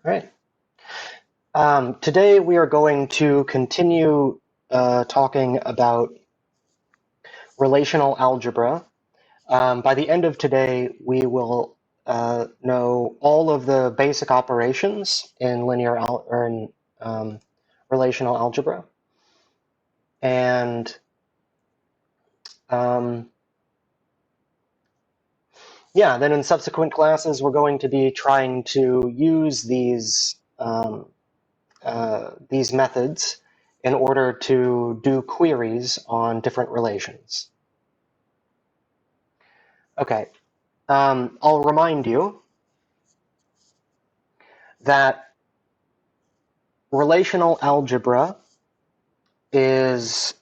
All right. Today we are going to continue talking about relational algebra. By the end of today, we will know all of the basic operations in relational algebra, and then in subsequent classes, we're going to be trying to use these methods in order to do queries on different relations. Okay, I'll remind you that relational algebra is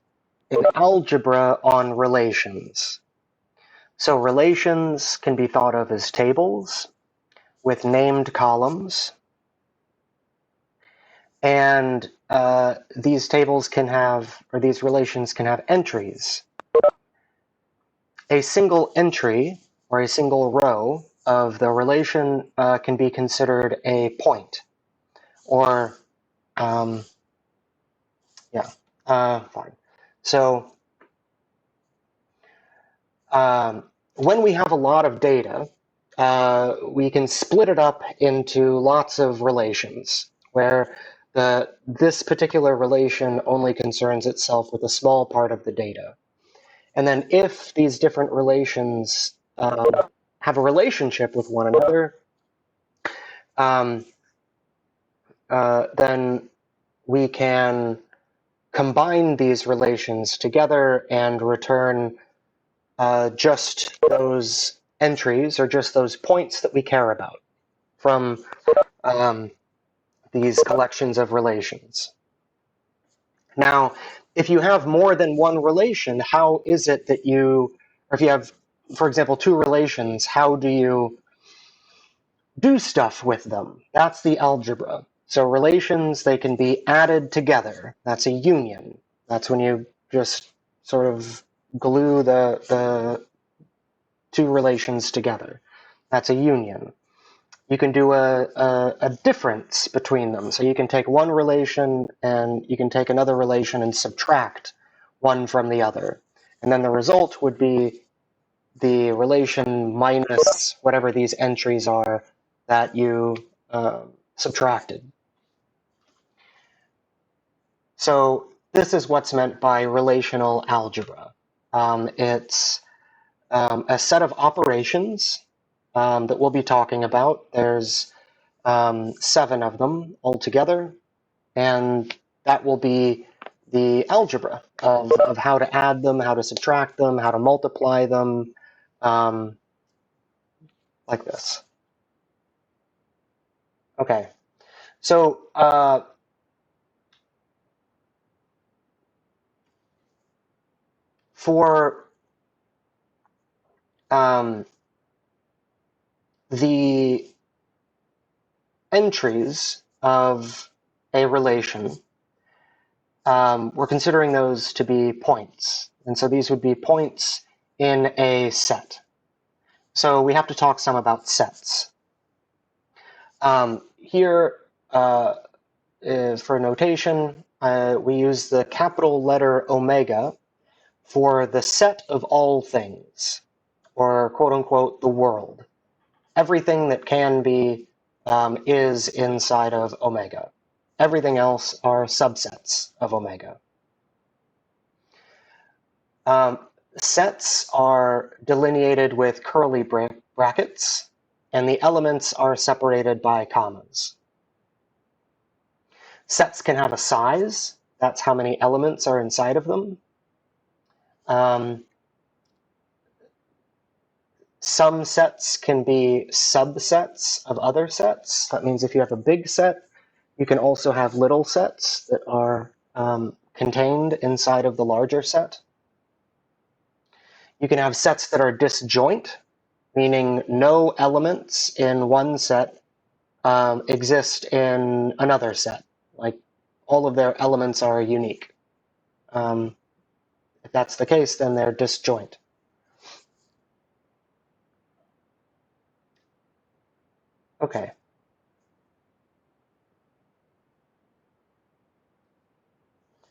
an algebra on relations. So relations can be thought of as tables with named columns, and these relations can have entries. A single entry or a single row of the relation can be considered a point, or fine. So when we have a lot of data, we can split it up into lots of relations, where this particular relation only concerns itself with a small part of the data. And then if these different relations have a relationship with one another, then we can combine these relations together and return just those entries or just those points that we care about from these collections of relations. Now, if you have more than one relation, how is it that or if you have, for example, two relations, how do you do stuff with them? That's the algebra. So relations, they can be added together. That's a union. That's when you just sort of glue the two relations together. That's a union. You can do a difference between them. So you can take one relation and you can take another relation and subtract one from the other. And then the result would be the relation minus whatever these entries are that you subtracted. So this is what's meant by relational algebra. It's a set of operations that we'll be talking about. There's 7 of them altogether, and that will be the algebra of how to add them, how to subtract them, how to multiply them, like this. Okay, so for the entries of a relation, we're considering those to be points. And so these would be points in a set. So we have to talk some about sets. Here, for notation, we use the capital letter omega for the set of all things, or quote unquote, the world. Everything that can be is inside of omega. Everything else are subsets of omega. Sets are delineated with curly brackets, and the elements are separated by commas. Sets can have a size. That's how many elements are inside of them. Some sets can be subsets of other sets. That means if you have a big set, you can also have little sets that are contained inside of the larger set. You can have sets that are disjoint, meaning no elements in one set exist in another set. Like all of their elements are unique. If that's the case, then they're disjoint. Okay.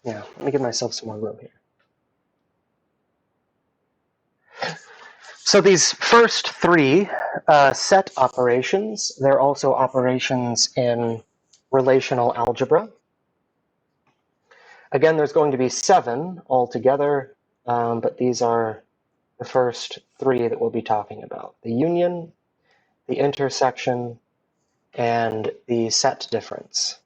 Yeah, let me give myself some more room here. So these first three set operations, they're also operations in relational algebra. Again, there's going to be 7 altogether, but these are the first 3 that we'll be talking about. The union, the intersection, and the set difference.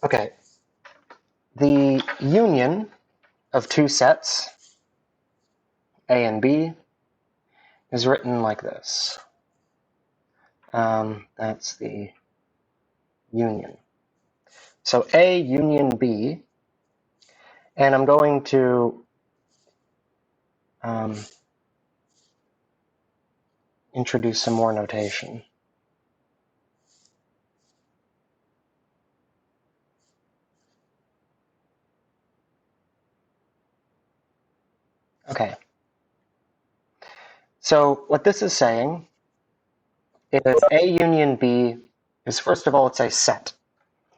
Okay, the union of 2 sets, A and B, is written like this. That's the union. So A union B, and I'm going to introduce some more notation. Okay. So what this is saying is A union B is, first of all, it's a set.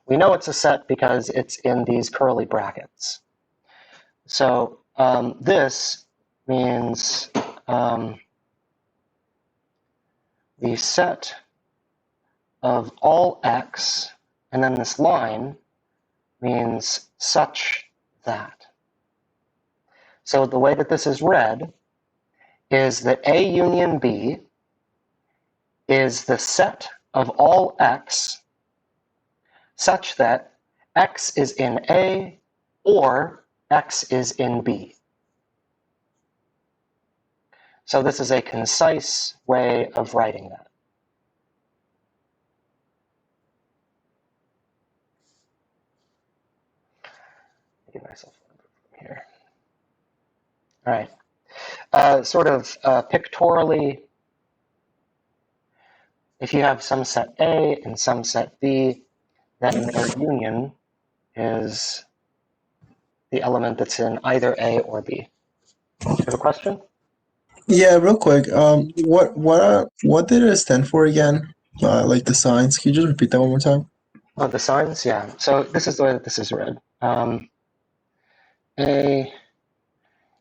We know it's a set because it's in these curly brackets. So this means the set of all x, and then this line means such that. So the way that this is read is that A union B is the set of all x such that x is in A or x is in B. So this is a concise way of writing that. Give myself one here. All right. Sort of pictorially, if you have some set A and some set B, then their union is the element that's in either A or B. Do you have a question? Yeah, real quick. What did it stand for again? Like the signs. Can you just repeat that one more time? Oh, the signs? Yeah. So this is the way that this is read. A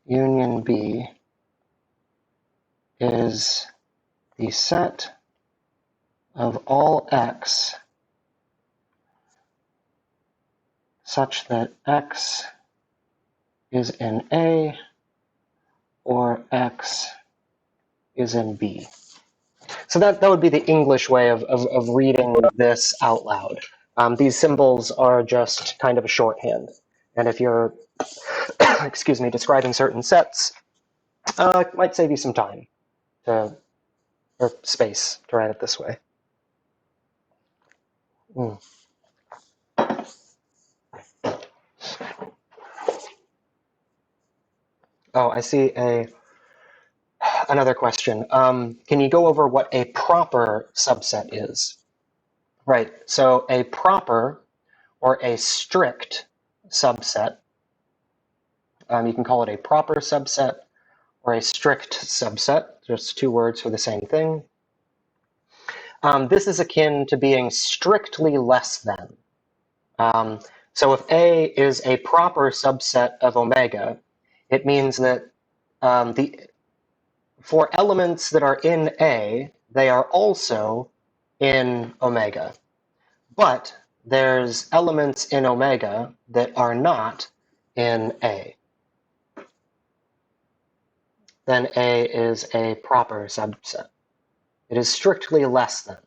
union B is the set of all x such that x is in A or x is in B. So that would be the English way of reading this out loud. These symbols are just kind of a shorthand. And if you're, excuse me, describing certain sets, it might save you some time or space to write it this way. Oh, I see another question. Can you go over what a proper subset is? Right, so a proper or a strict subset, you can call it a proper subset or a strict subset, just 2 words for the same thing. This is akin to being strictly less than. So if A is a proper subset of omega, it means that for elements that are in A, they are also in omega. But there's elements in omega that are not in A. Then A is a proper subset. It is strictly less than.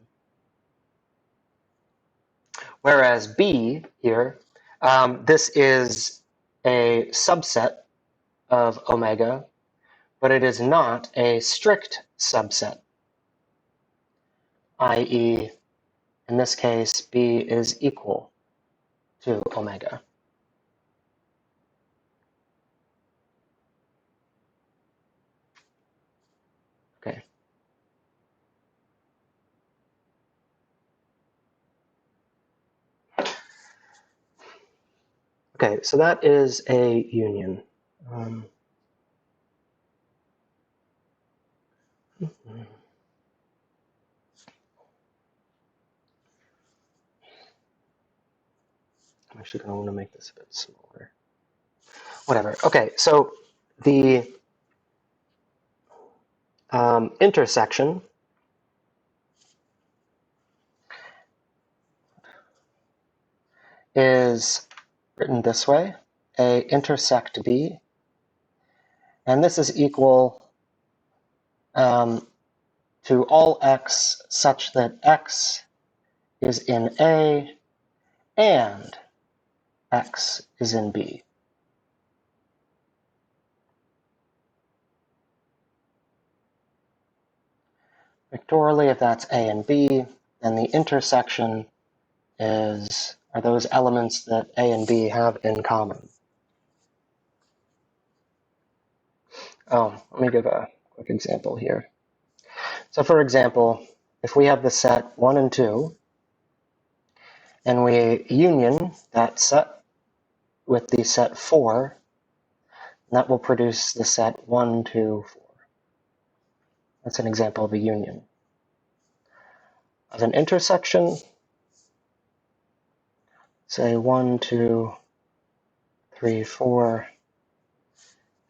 Whereas B here, this is a subset of omega, but it is not a strict subset, i.e., in this case, B is equal to omega. Okay. Okay, so that is a union. actually going to want to make this a bit smaller. Whatever. Okay, so the intersection is written this way: A intersect B, and this is equal to all x such that x is in A and x is in B. Pictorially, if that's A and B, then the intersection are those elements that A and B have in common. Oh, let me give a quick example here. So for example, if we have the set 1 and 2, and we union that set with the set 4, that will produce the set 1, 2, 4. That's an example of a union. Of an intersection, say 1, 2, 3, 4,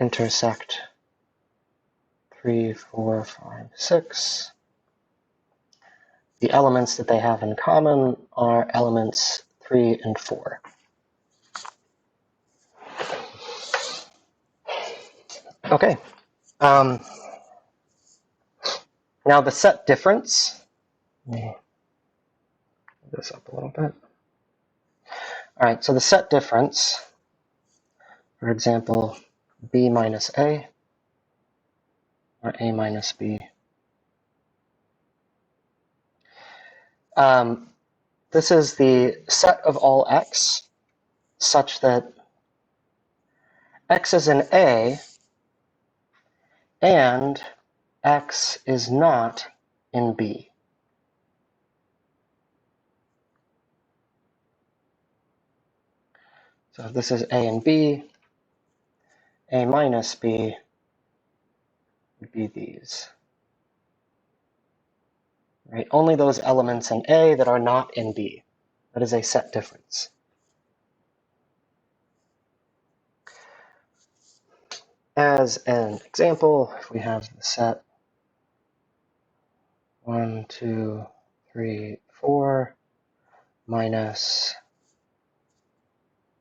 intersect 3, 4, 5, 6. The elements that they have in common are elements 3 and 4. Okay. Now the set difference. Let me move this up a little bit. All right, so the set difference, for example, B minus A, or A minus B. This is the set of all x such that x is in A and x is not in B. So if this is A and B, A minus B would be these. Right? Only those elements in A that are not in B. That is a set difference. As an example, if we have the set 1, 2, 3, 4 minus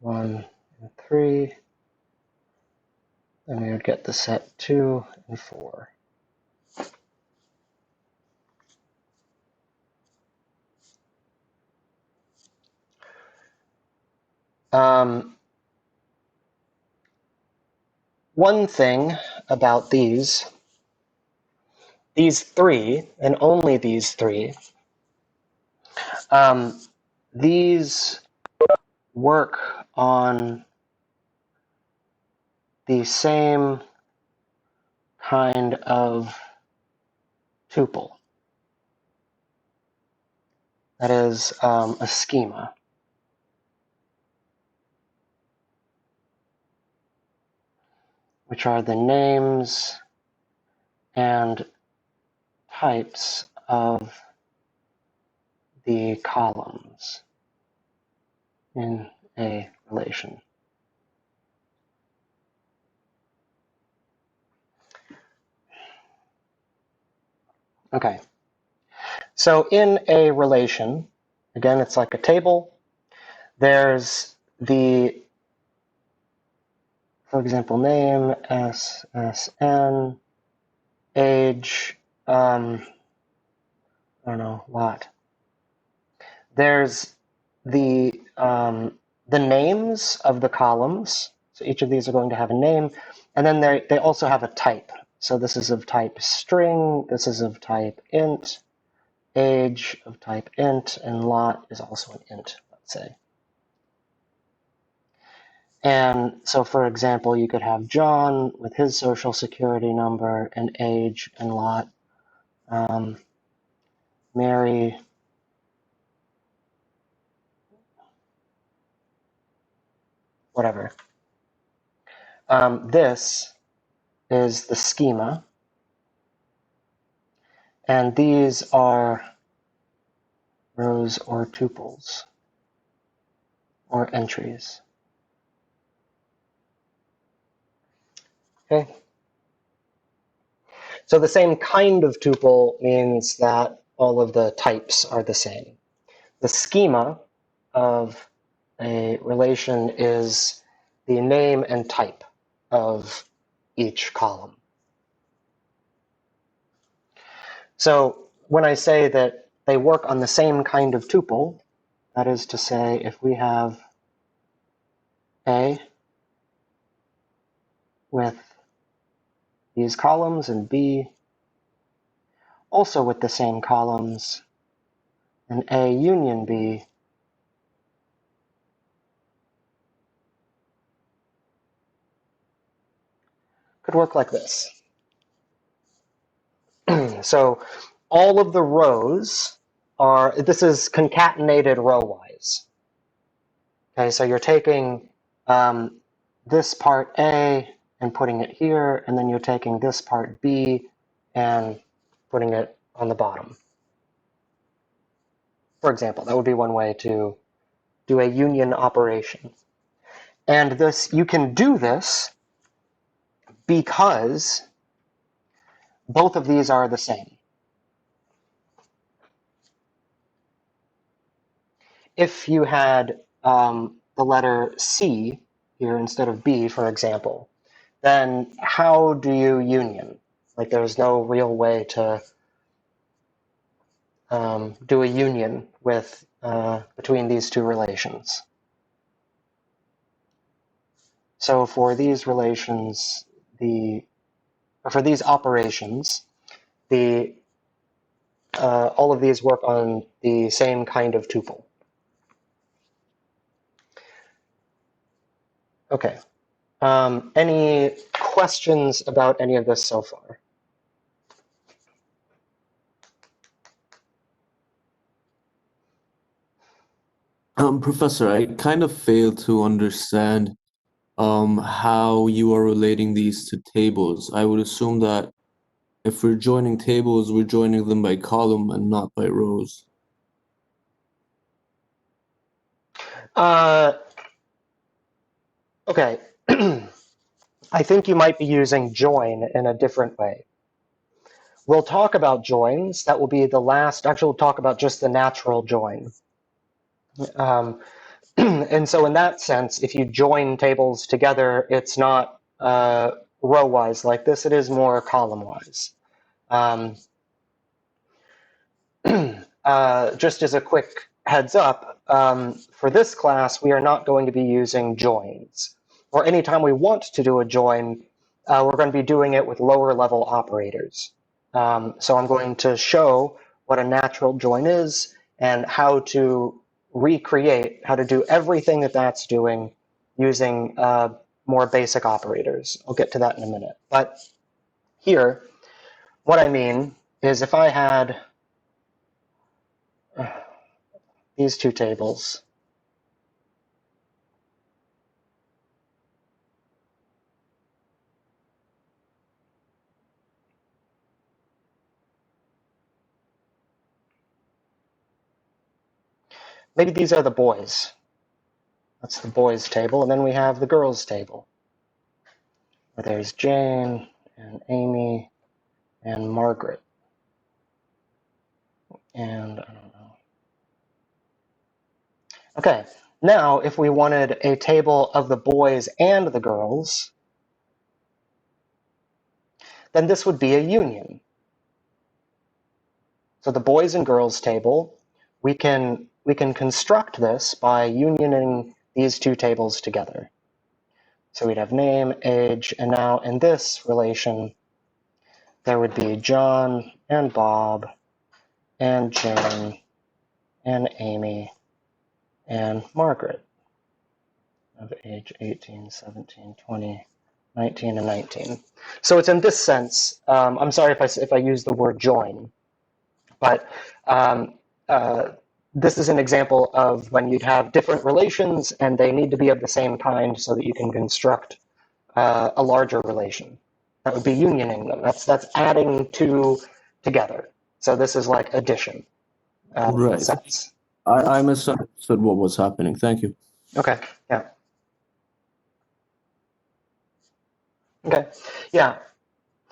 1 and 3, then we would get the set 2 and 4. One thing about these three, and only these three, these work on the same kind of tuple. That is a schema. Which are the names and types of the columns in a relation. Okay, so in a relation, again, it's like a table. There's the, for example, name, SSN, age, I don't know, lot. There's the names of the columns. So each of these are going to have a name. And then they also have a type. So this is of type string, this is of type int, age of type int, and lot is also an int, let's say. And so, for example, you could have John with his social security number and age and lot. Mary, whatever. This is the schema. And these are rows or tuples, or entries. Okay. So the same kind of tuple means that all of the types are the same. The schema of a relation is the name and type of each column. So when I say that they work on the same kind of tuple, that is to say, if we have A with these columns and B also with the same columns, and A union B could work like this. So all of the rows are, this is concatenated row-wise. Okay, so you're taking this part A and putting it here, and then you're taking this part B and putting it on the bottom. For example, that would be one way to do a union operation. And this, you can do this because both of these are the same. If you had the letter C here instead of B, for example, then how do you union? Like, there's no real way to do a union with between these two relations. So for these relations, for these operations, all of these work on the same kind of tuple. Okay. Any questions about any of this so far? Professor, I kind of fail to understand how you are relating these to tables. I would assume that if we're joining tables, we're joining them by column and not by rows. Okay. I think you might be using join in a different way. We'll talk about joins. That will be the last. Actually, we'll talk about just the natural join. And so in that sense, if you join tables together, it's not row-wise like this. It is more column-wise. Just as a quick heads up, for this class, we are not going to be using joins. Or anytime we want to do a join, we're going to be doing it with lower level operators. So I'm going to show what a natural join is and how to recreate, how to do everything that that's doing using more basic operators. I'll get to that in a minute. But here, what I mean is if I had these two tables, maybe these are the boys. That's the boys table, and then we have the girls table, where there's Jane and Amy and Margaret. And I don't know. Okay, now if we wanted a table of the boys and the girls, then this would be a union. So the boys and girls table, we can construct this by unioning these two tables together. So we'd have name, age, and now in this relation, there would be John and Bob and Jane and Amy and Margaret of age 18, 17, 20, 19, and 19. So it's in this sense, I'm sorry if I use the word join, but this is an example of when you'd have different relations and they need to be of the same kind so that you can construct a larger relation. That would be unioning them. That's adding two together. So this is like addition in a Right. sense. I misunderstood what was happening. Thank you. Okay, yeah. Okay, yeah.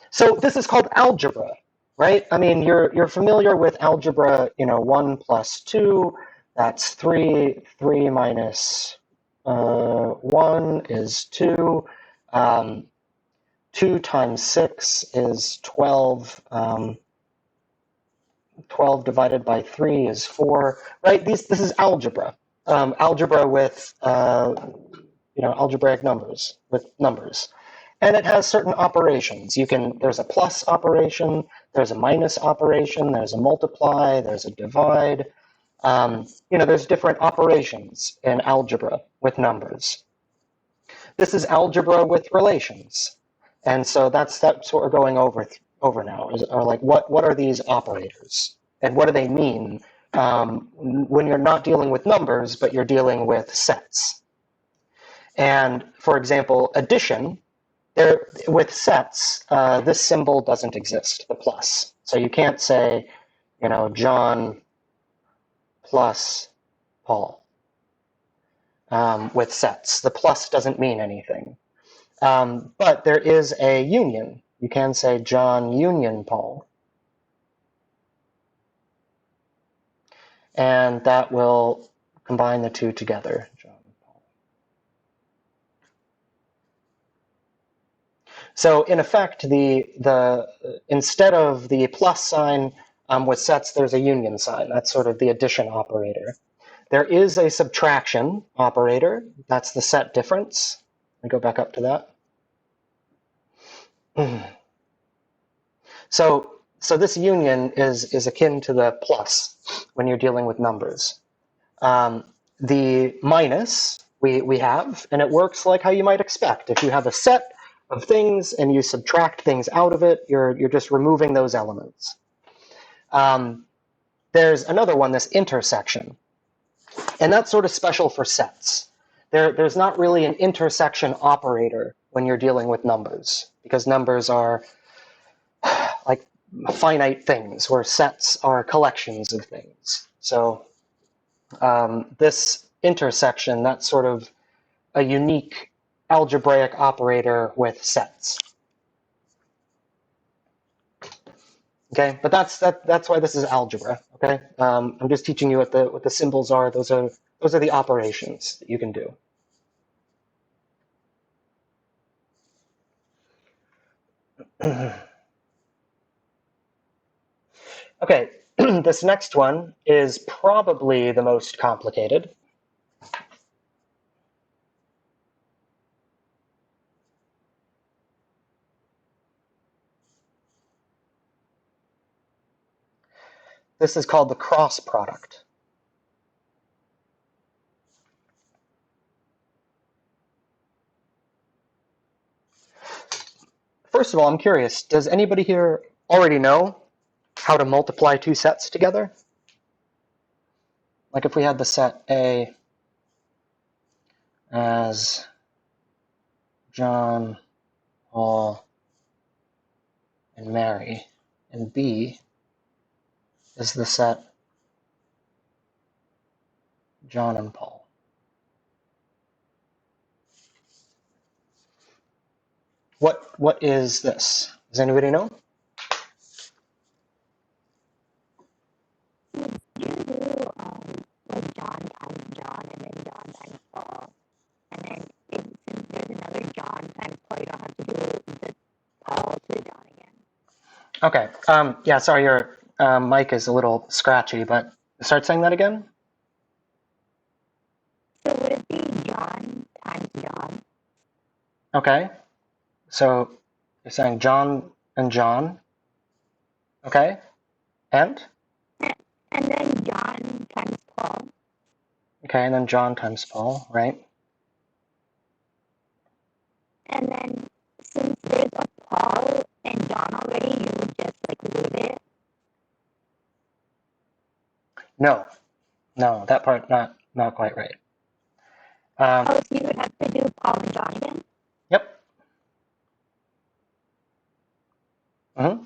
So this is called algebra, right? I mean, you're familiar with algebra, 1 plus 2, that's 3. 3 minus 1 is 2. 2 times 6 is 12. 12 divided by 3 is 4, right? This is algebra. Algebra with, algebraic numbers, with numbers. And it has certain operations. There's a plus operation, there's a minus operation, there's a multiply, there's a divide. There's different operations in algebra with numbers. This is algebra with relations. And so that's what we're going over now, are like, what are these operators? And what do they mean when you're not dealing with numbers, but you're dealing with sets? And for example, addition, with sets, this symbol doesn't exist, the plus. So you can't say, John plus Paul with sets. The plus doesn't mean anything. But there is a union. You can say John union Paul. And that will combine the two together, John and Paul. So in effect, instead of the plus sign with sets, there's a union sign. That's sort of the addition operator. There is a subtraction operator. That's the set difference. Let me go back up to that. So this union is akin to the plus when you're dealing with numbers. The minus we have, and it works like how you might expect. If you have a set of things and you subtract things out of it, you're just removing those elements. There's another one, this intersection, and that's sort of special for sets. There's not really an intersection operator when you're dealing with numbers, because numbers are like finite things, where sets are collections of things. So this intersection, that's sort of a unique algebraic operator with sets. Okay, but that's why this is algebra. Okay, I'm just teaching you what the symbols are. Those are the operations that you can do. Okay, this next one is probably the most complicated. This is called the cross product. First of all, I'm curious, does anybody here already know how to multiply two sets together? Like if we had the set A as John, Paul, and Mary, and B is the set John and Paul. What is this? Does anybody know? Like John times John and then John times Paul. And then since there's another John times Paul, you don't have to do the Paul to John again. Okay. Yeah, sorry, your mic is a little scratchy, but start saying that again. So would it be John times John? Okay. So you're saying John and John. Okay. And? And then John times Paul. Okay, and then John times Paul, right? And then since there's a Paul and John already, you would just like leave it. No, that part not quite right. So you would have to do Paul and John again? Yep. Mm-hmm.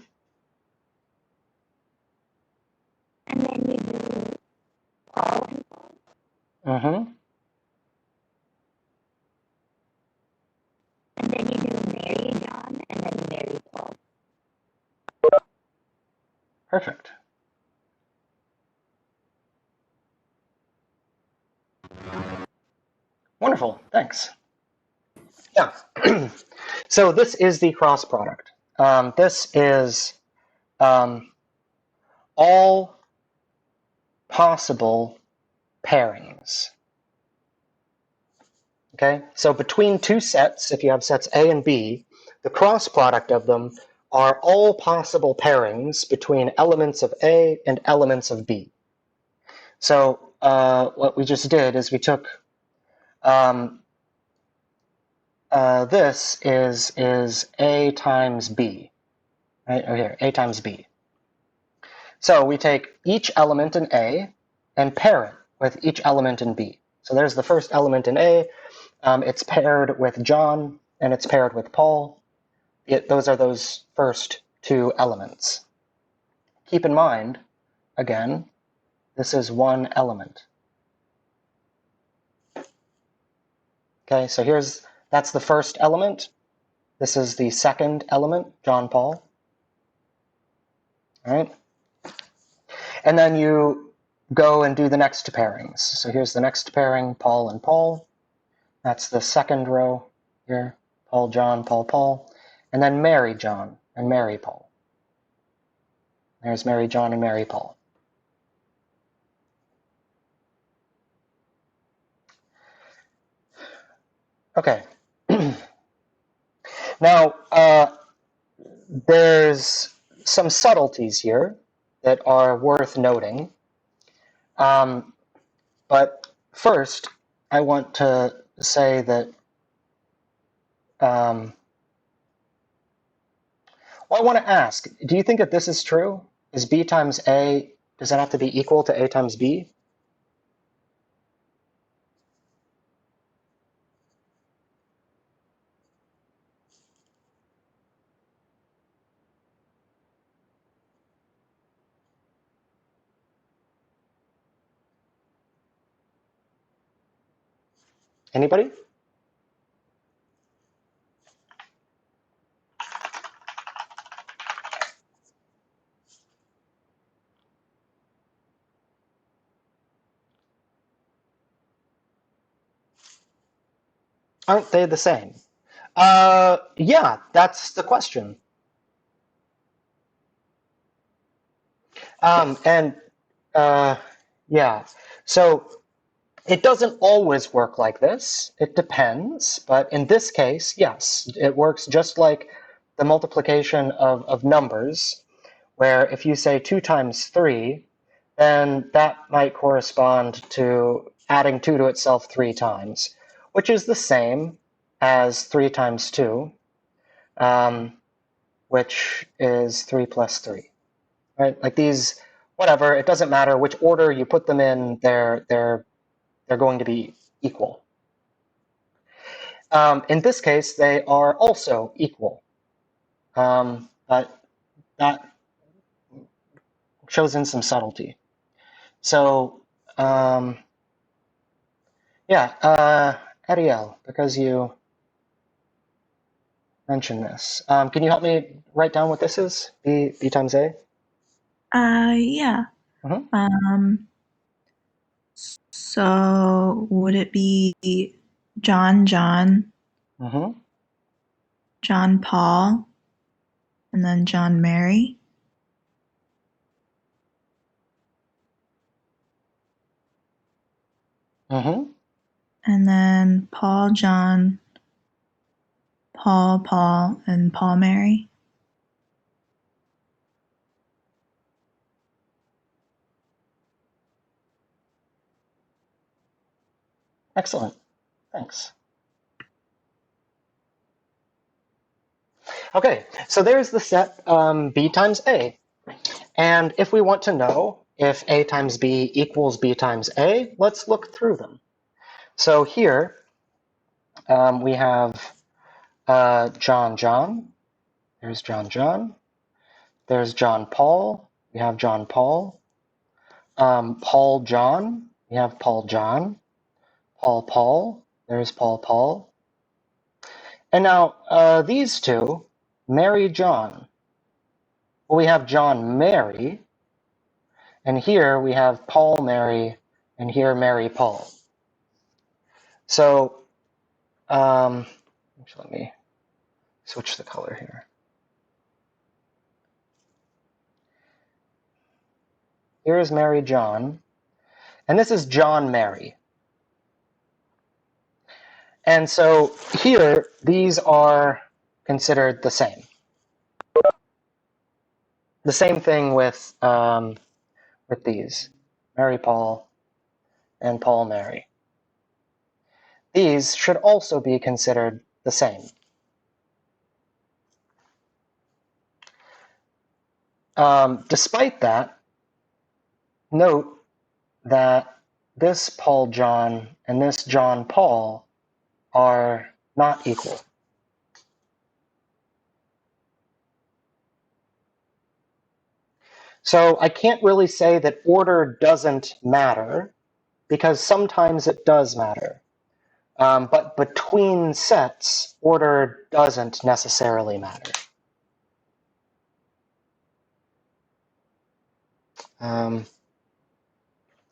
And then you do Paul and Paul. Mm-hmm. Perfect. Wonderful, thanks. Yeah, so this is the cross product. This is all possible pairings. Okay, so between two sets, if you have sets A and B, the cross product of them are all possible pairings between elements of A and elements of B. So what we just did is we took this is A times B, right? Oh, here, A times B. So we take each element in A and pair it with each element in B. So there's the first element in A. It's paired with John, and it's paired with Paul. Those are those first two elements. Keep in mind, again, this is one element. Okay, so that's the first element. This is the second element, John, Paul. All right? And then you go and do the next pairings. So here's the next pairing, Paul and Paul. That's the second row here, Paul, John, Paul, Paul. And then Mary, John, and Mary, Paul. There's Mary, John, and Mary, Paul. Okay. Now, there's some subtleties here that are worth noting. But first, I want to say that well, I want to ask, do you think that this is true? Is B times A, does that have to be equal to A times B? Anybody? Aren't they the same? Yeah, that's the question. Yeah, so it doesn't always work like this. It depends, but in this case, yes, it works just like the multiplication of numbers, where if you say 2 times 3, then that might correspond to adding 2 to itself 3 times, which is the same as 3 times 2, which is 3 plus 3. Right? Like these, whatever, it doesn't matter which order you put them in, they're going to be equal. In this case, they are also equal, but that shows in some subtlety. So, yeah, Ariel, because you mentioned this, can you help me write down what this is? B times A? Yeah. So would it be John, John, Paul, and then John, Mary? And then Paul, John, Paul, Paul, and Paul, Mary? Excellent. Thanks. Okay, so there's the set B times A. And if we want to know if A times B equals B times A, let's look through them. So here we have John, John. There's John, John. There's John, Paul. We have John, Paul. Paul, John. We have Paul, John. Paul, Paul. There's Paul, Paul. And now these two, Mary, John. Well, we have John, Mary, And here we have Paul, Mary, and here Mary, Paul. So let me switch the color here. Here is Mary, John, and this is John, Mary. And so here, these are considered the same. The same thing with these, Mary, Paul, and Paul, Mary. These should also be considered the same. Despite that, note that this Paul, John, and this John, Paul are not equal. So I can't really say that order doesn't matter, because sometimes it does matter. But between sets, order doesn't necessarily matter.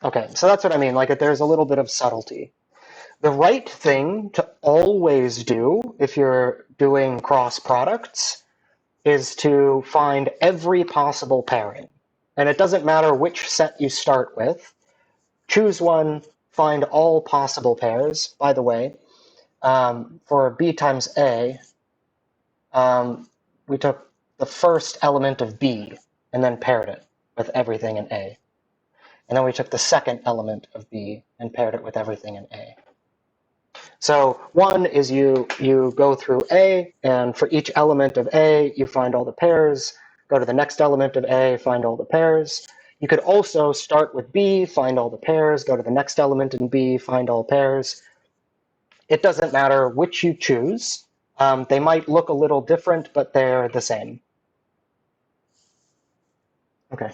Okay, so that's what I mean, like there's a little bit of subtlety. The right thing to always do if you're doing cross products is to find every possible pairing. And it doesn't matter which set you start with. Choose one, find all possible pairs. By the way, for B times A, we took the first element of B and then paired it with everything in A. And then we took the second element of B and paired it with everything in A. So one is you go through A, and for each element of A, you find all the pairs, go to the next element of A, find all the pairs. You could also start with B, find all the pairs, go to the next element in B, find all pairs. It doesn't matter which you choose. They might look a little different, but they're the same. Okay.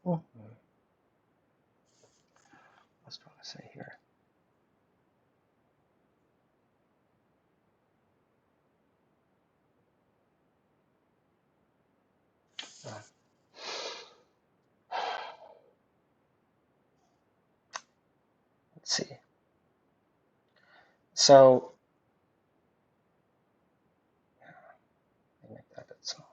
What else do I want to say here? Let's see. So let me make that a bit smaller.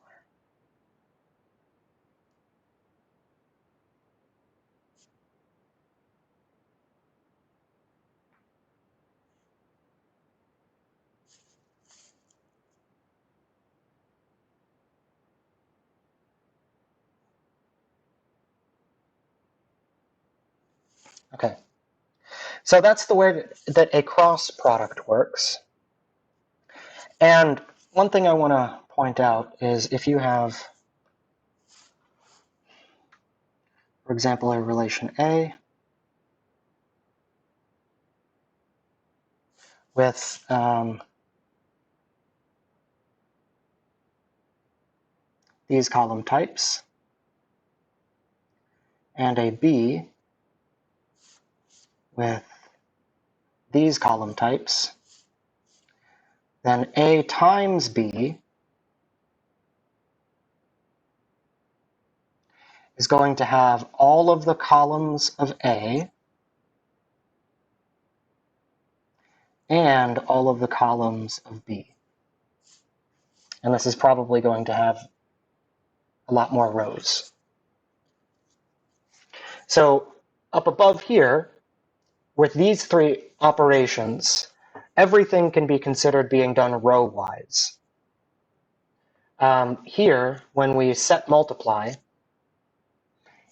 Okay. So that's the way that a cross product works. And one thing I want to point out is if you have, for example, a relation A with these column types and a B with these column types, then A times B is going to have all of the columns of A and all of the columns of B. And this is probably going to have a lot more rows. So up above here, with these three operations, everything can be considered being done row-wise. Here, when we set multiply,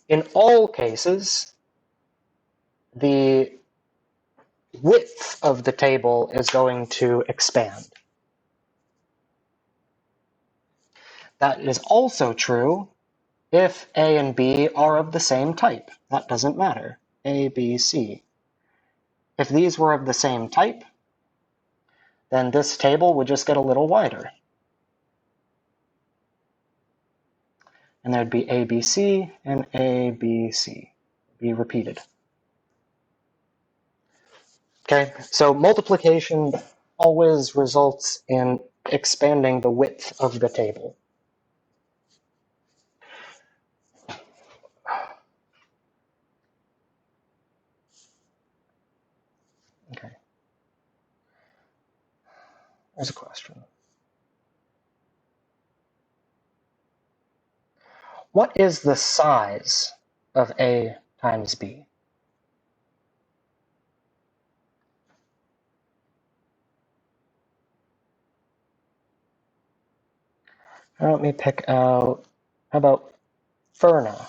in all cases, the width of the table is going to expand. That is also true if A and B are of the same type. That doesn't matter. A, B, C. If these were of the same type, then this table would just get a little wider. And there'd be ABC and ABC, be repeated. Okay, so multiplication always results in expanding the width of the table. Okay. There's a question. What is the size of A times B? Let me pick out, how about Ferna?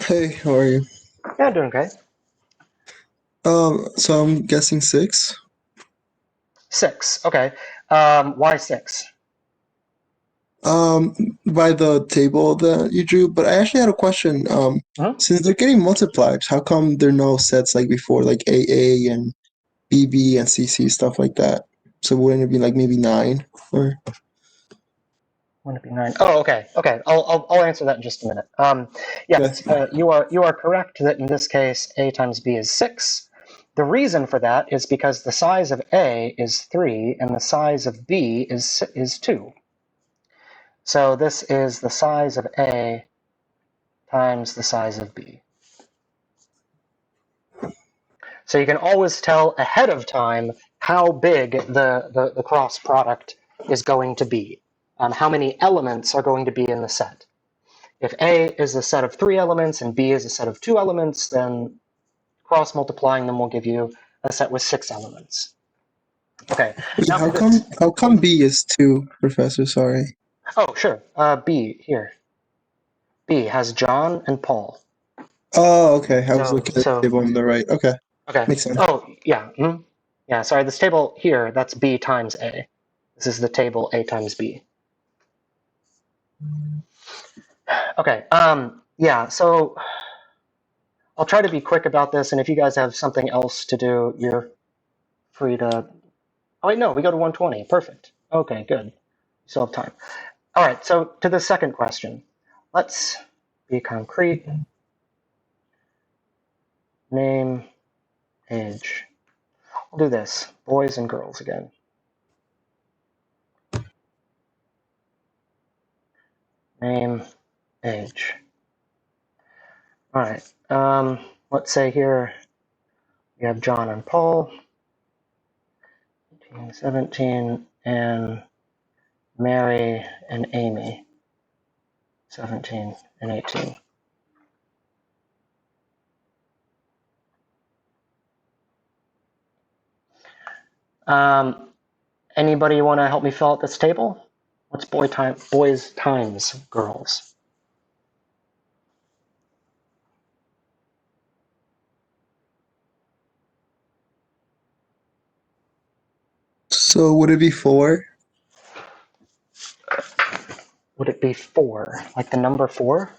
Hey, how are you? Yeah, doing okay. So I'm guessing 6. 6, okay. Why 6? By the table that you drew, but I actually had a question. Mhm. Since they're getting multipliers, how come there are no sets like before, like AA and BB and CC, stuff like that? So wouldn't it be like maybe 9? Or Wouldn't it be 9? Oh, okay. Okay, I'll answer that in just a minute. yeah. Yes, you are correct that in this case A times B is 6. The reason for that is because the size of A is 3 and the size of B is 2. So this is the size of A times the size of B. So you can always tell ahead of time how big the cross product is going to be, how many elements are going to be in the set. If A is a set of 3 elements and B is a set of 2 elements, then cross multiplying them will give you a set with 6 elements. Okay. Wait, Now how for come this. how come B is 2, Professor? Sorry. Oh, sure. B here. B has John and Paul. Oh, okay. I was So looking at the table on the right. Okay, okay. makes sense. Oh, yeah. Yeah. Sorry. This table here, that's B times A. This is the table A times B. Okay. Yeah. So I'll try to be quick about this, and if you guys have something else to do, you're free to. Oh wait, no, we go to 120. Perfect. Okay, good. We still have time. All right. So to the second question, let's be concrete. Name, age. We'll do this. Boys and girls again. Name, age. All right. Let's say here we have John and Paul, 18, 17, and Mary and Amy, 17 and 18. Anybody want to help me fill out this table? What's boys times girls? So would it be 4? Would it be 4? Like the number 4?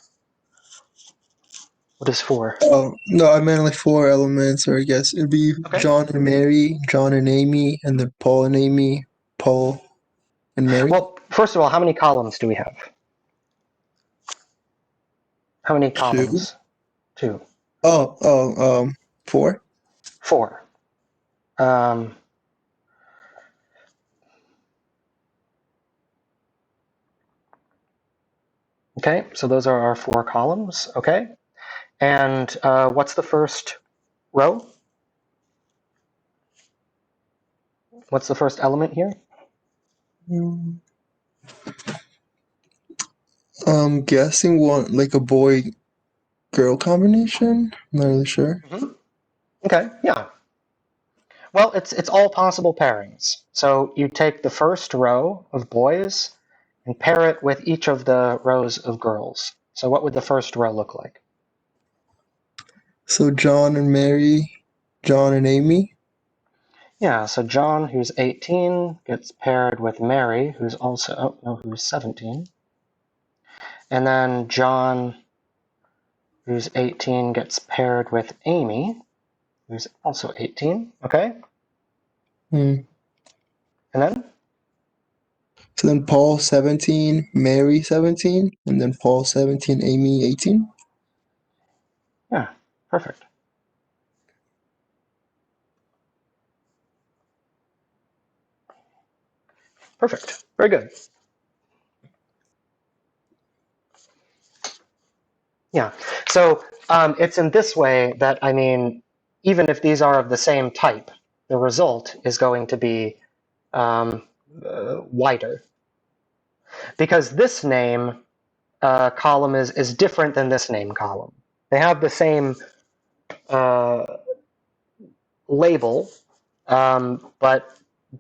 What is 4? Oh, no, I meant like 4 elements, or I guess it'd be Okay. John and Mary, John and Amy, and then Paul and Amy, Paul and Mary. Well, first of all, how many columns do we have? How many 2. columns? 2. Oh, 4. 4. Um, okay, so those are our 4 columns. Okay. And what's the first row? What's the first element here? I'm guessing one like a boy-girl combination. I'm not really sure. Mm-hmm. Okay, yeah. Well, it's all possible pairings. So you take the first row of boys and pair it with each of the rows of girls. So what would the first row look like? So John and Mary, John and Amy. Yeah, so John, who's 18, gets paired with Mary, who's also, who's 17. And then John, who's 18, gets paired with Amy, who's also 18. Okay? Hmm. And then? So then Paul 17, Mary 17, and then Paul 17, Amy 18. Yeah, perfect. Perfect. Very good. Yeah. So it's in this way that, I mean, even if these are of the same type, the result is going to be wider. Because this name column is different than this name column. They have the same label, but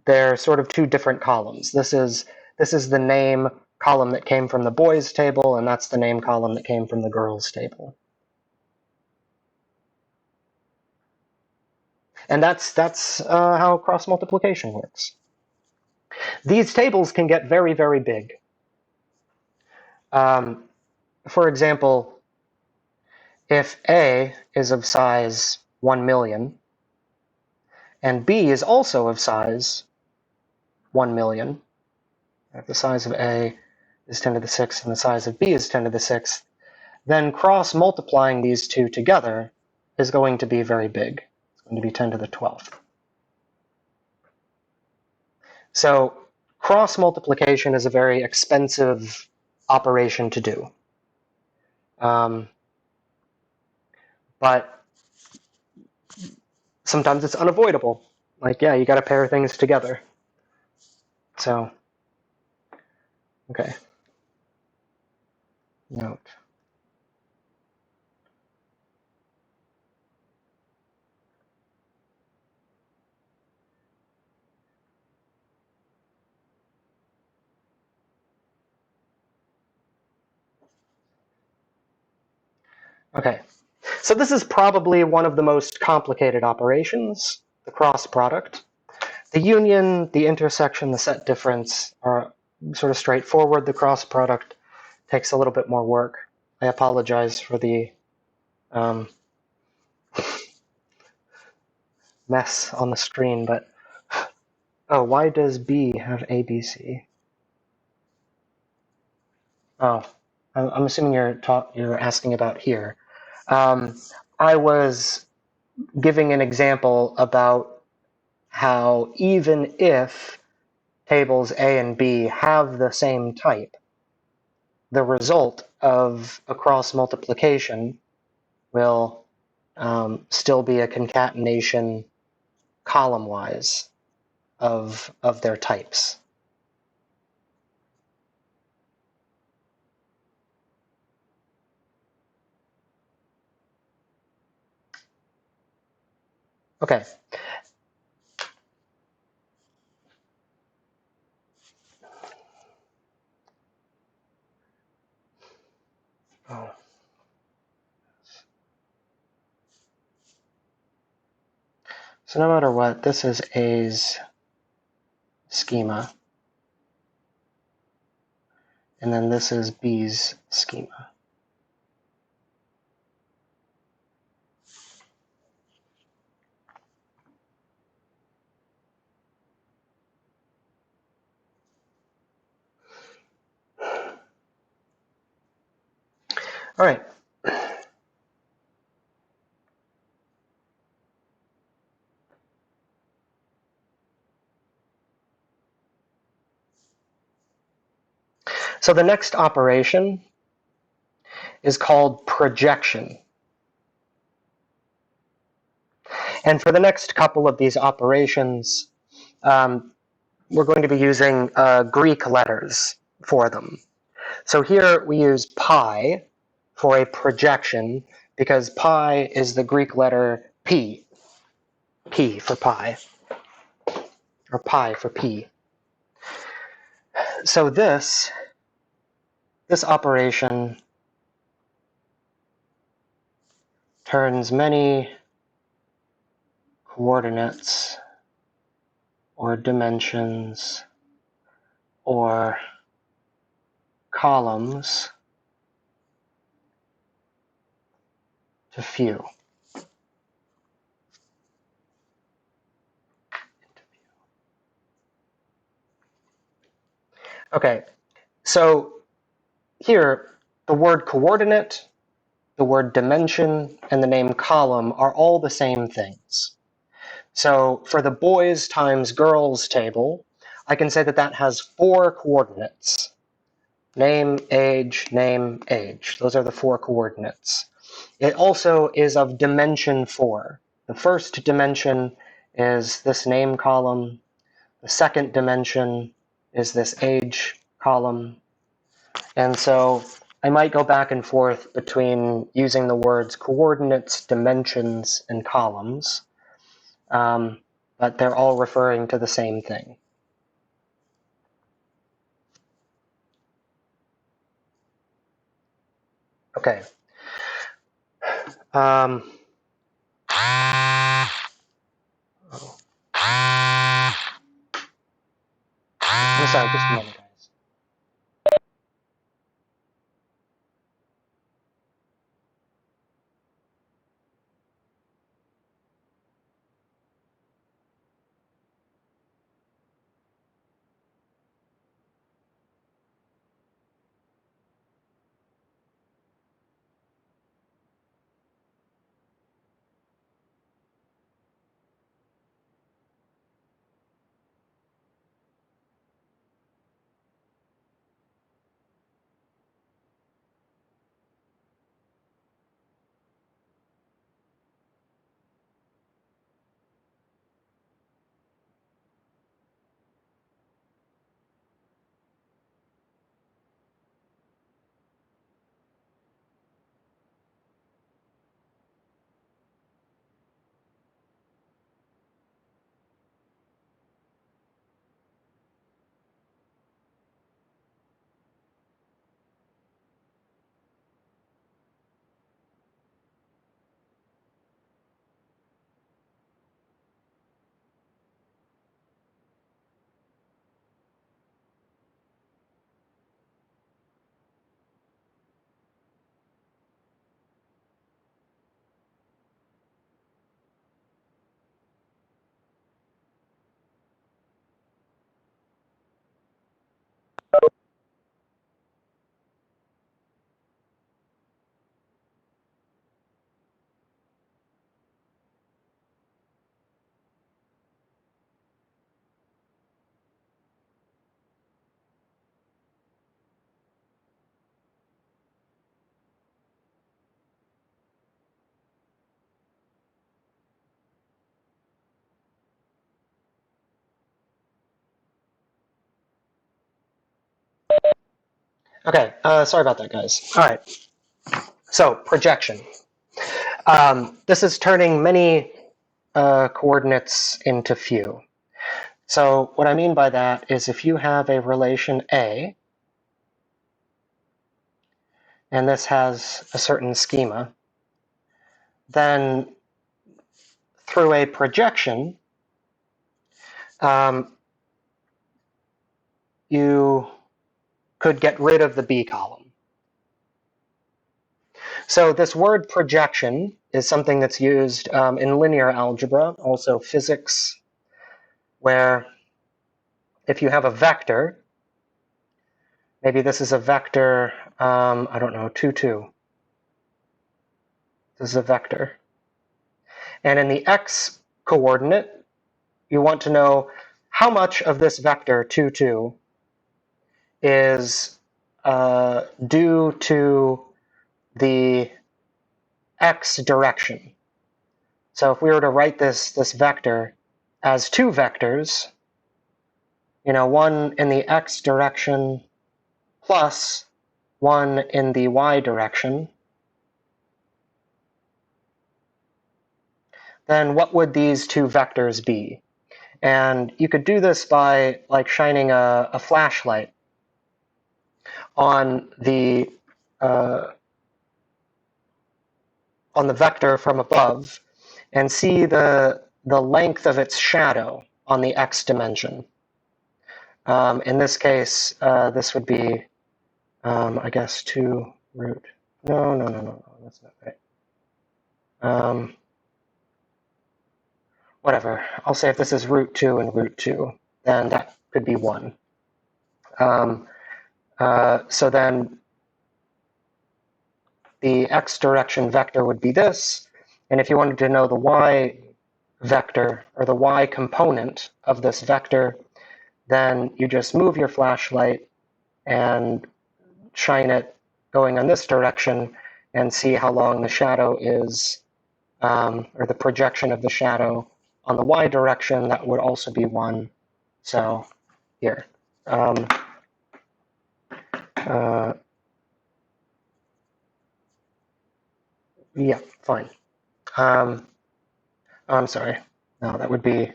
they're sort of two different columns. This is the name column that came from the boys table, and that's the name column that came from the girls table. And that's how cross multiplication works. These tables can get very, very big. For example, if A is of size 1 million, and B is also of size 1 million, if the size of A is 10 to the 6th and the size of B is 10 to the 6th, then cross multiplying these two together is going to be very big. It's going to be 10 to the 12th. So cross multiplication is a very expensive operation to do. But sometimes it's unavoidable. Like, yeah, you got to pair things together. So, okay. Note. Okay. So this is probably one of the most complicated operations, the cross product. The union, the intersection, the set difference are sort of straightforward. The cross product takes a little bit more work. I apologize for the mess on the screen, but oh, why does B have ABC? Oh, I'm assuming you're asking about here. I was giving an example about how even if tables A and B have the same type, the result of a cross multiplication will still be a concatenation column-wise of their types. Okay. Oh. So no matter what, this is A's schema, and then this is B's schema. All right. So the next operation is called projection. And for the next couple of these operations, we're going to be using Greek letters for them. So here we use pi for a projection because pi is the Greek letter P. P for pi, or pi for P. So this operation turns many coordinates or dimensions or columns to few. Okay, so here the word coordinate, the word dimension, and the name column are all the same things. So for the boys times girls table, I can say that that has 4 coordinates. Name, age, name, age. Those are the 4 coordinates. It also is of dimension 4. The first dimension is this name column. The second dimension is this age column. And so I might go back and forth between using the words coordinates, dimensions, and columns, but they're all referring to the same thing. Okay. I'm sorry, just a moment, guys. Okay, sorry about that, guys. All right, so projection. This is turning many coordinates into few. So what I mean by that is if you have a relation A, and this has a certain schema, then through a projection, you could get rid of the B column. So this word projection is something that's used in linear algebra, also physics, where if you have a vector, maybe this is a vector, I don't know, 2, 2. This is a vector. And in the x coordinate, you want to know how much of this vector 2, 2 is due to the x direction. So if we were to write this vector as 2 vectors, one in the x direction plus one in the y direction, then what would these 2 vectors be? And you could do this by shining a flashlight on the vector from above and see the length of its shadow on the x dimension. In this case, this would be, I guess, 2 root. No, that's not right. Whatever. I'll say if this is root 2 and root 2, then that could be 1. So then the x direction vector would be this, and if you wanted to know the y vector, or the y component of this vector, then you just move your flashlight and shine it going in this direction and see how long the shadow is, or the projection of the shadow on the y direction. That would also be 1. So here. Yeah, fine. I'm sorry. No, that would be,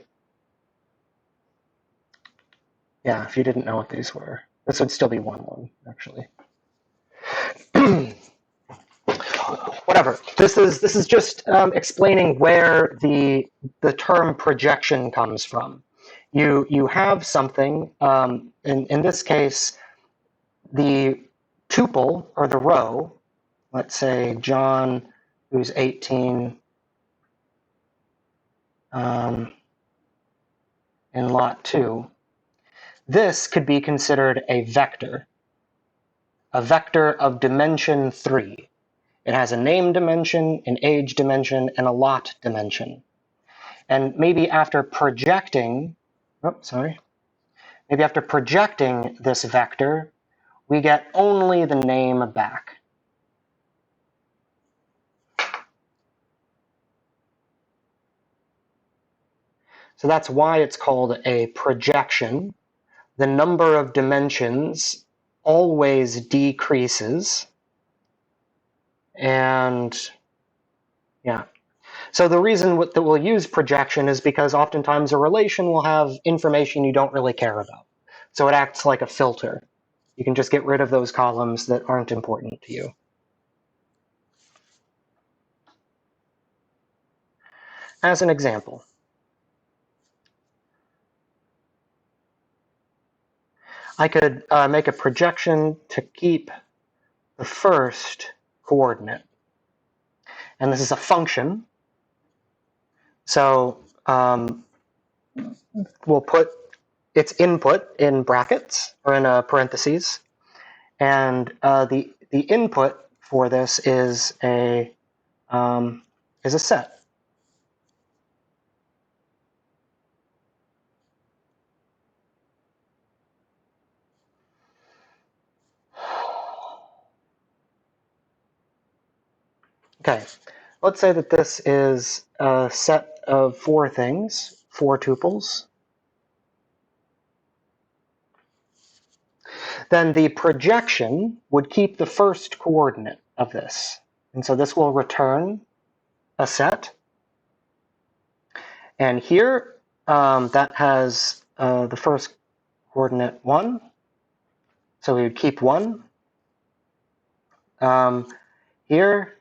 yeah, if you didn't know what these were. This would still be 1, 1, actually. Whatever. This is just explaining where the term projection comes from. You have something, in this case, the tuple, or the row, let's say John, who's 18, in lot 2, this could be considered a vector of dimension 3. It has a name dimension, an age dimension, and a lot dimension. And maybe after projecting, maybe after projecting this vector, we get only the name back. So that's why it's called a projection. The number of dimensions always decreases. And yeah. So the reason that we'll use projection is because oftentimes a relation will have information you don't really care about. So it acts like a filter. You can just get rid of those columns that aren't important to you. As an example, I could make a projection to keep the first coordinate. And this is a function. So we'll put its input in brackets, or in parentheses. And the input for this is a set. Okay, let's say that this is a set of 4 things, 4 tuples. Then the projection would keep the first coordinate of this. And so this will return a set. And here, that has the first coordinate 1. So we would keep 1. Here,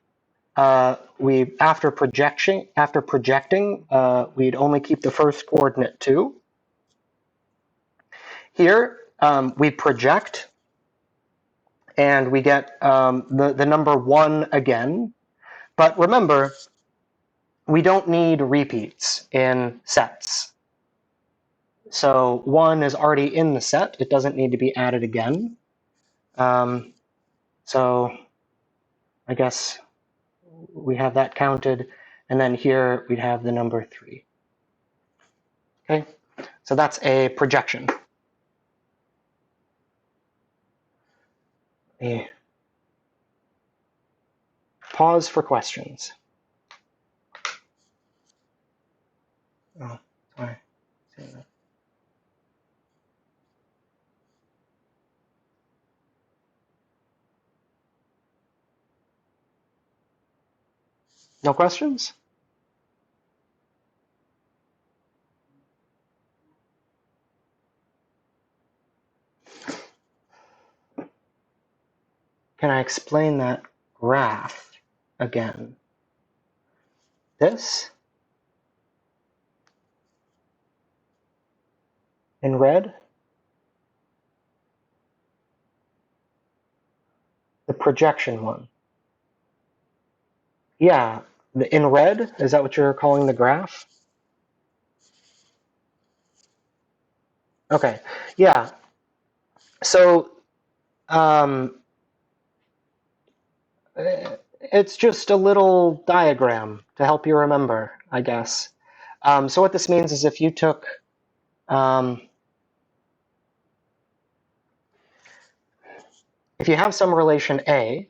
after projecting, we'd only keep the first coordinate 2. Here, we project, and we get the number 1 again. But remember, we don't need repeats in sets. So 1 is already in the set. It doesn't need to be added again. So I guess we have that counted. And then here we'd have the number 3. Okay, so that's a projection. Pause for questions. Oh, sorry. No questions? Can I explain that graph again? This in red, the projection one. Yeah, in red, is that what you're calling the graph? Okay, yeah. So it's just a little diagram to help you remember, I guess. So what this means is if you took if you have some relation A,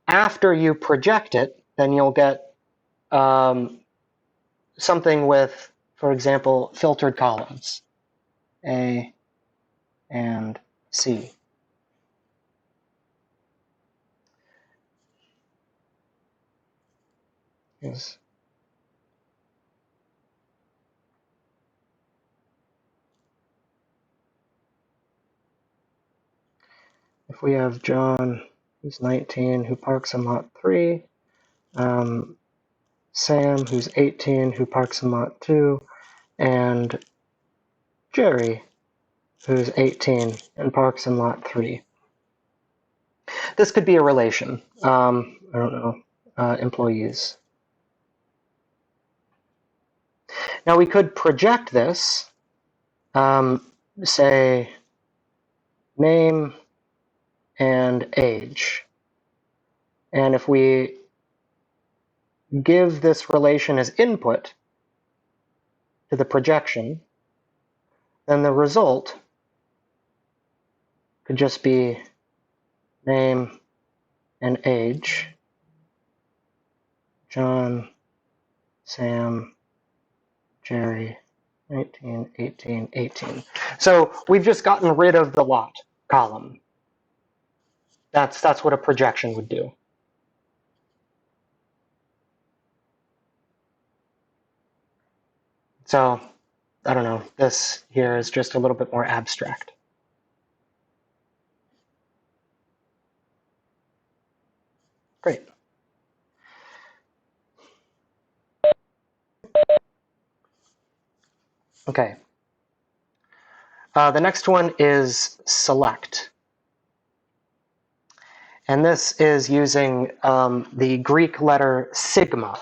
after you project it, then you'll get something with, for example, filtered columns, A and C. Yes. If we have John, who's 19, who parks in lot 3, Sam, who's 18, who parks in lot 2, and Jerry, who's 18 and parks in lot 3. This could be a relation. I don't know, employees. Now we could project this, say, name and age. And if we give this relation as input to the projection, then the result could just be name and age. John, Sam, Jerry, 19, 18, 18. So we've just gotten rid of the lot column. That's what a projection would do. So, I don't know, this here is just a little bit more abstract. Great. Okay. The next one is select. And this is using the Greek letter sigma.